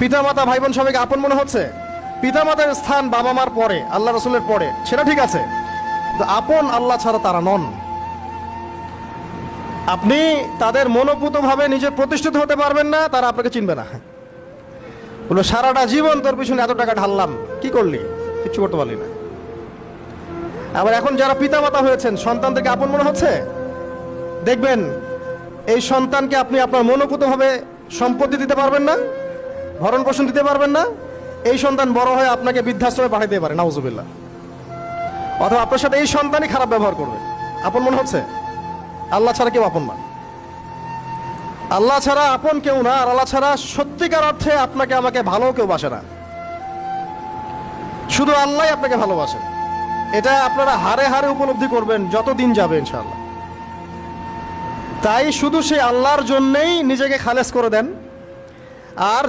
পিতামাতা ভাই বোন সবাইকে আপন মনে হচ্ছে? পিতামাতার স্থান বাবা মার পরে, আল্লাহ রসুলের পরে, সেটা ঠিক আছে, কিন্তু আপন আল্লাহ ছাড়া তারা নন। আপনি তাদের মনোপুতভাবে নিজে প্রতিষ্ঠিত হতে পারবেন না, তারা আপনাকে চিনবে না। বললো সারাটা জীবন তোর পিছনে এত টাকা ঢাললাম, কি করলি? কিচ্ছু করতে পারলি না। আবার এখন যারা পিতামাতা হয়েছেন, সন্তানদেরকে আপন মনে হচ্ছে? দেখবেন এই সন্তানকে আপনি আপনার মনোপুতভাবে সম্পত্তি দিতে পারবেন না, ভরণ পোষণ দিতে পারবেন না, এই সন্তান বড় হয়ে আপনাকে বৃদ্ধাশ্রমে পাঠিয়ে দিতে পারে, নাউজুবিল্লাহ। অথবা আপনার সাথে এই সন্তানই খারাপ ব্যবহার করবে। আপন মনে হচ্ছে? আল্লাহ ছাড়া কেউ আপন না। আল্লাহ ছাড়া আপন কেউ না, আর আল্লাহ ছাড়া সত্যিকার অর্থে আপনাকে আমাকে ভালো কেউ বাসে না। শুধু আল্লাহ আপনাকে ভালোবাসে। এটা আপনারা হারে হারে উপলব্ধি করবেন যত দিন যাবে ইনশাআল্লাহ। তাই শুধু সেই আল্লাহর জন্যেই নিজেকে খালেস করে দেন, আর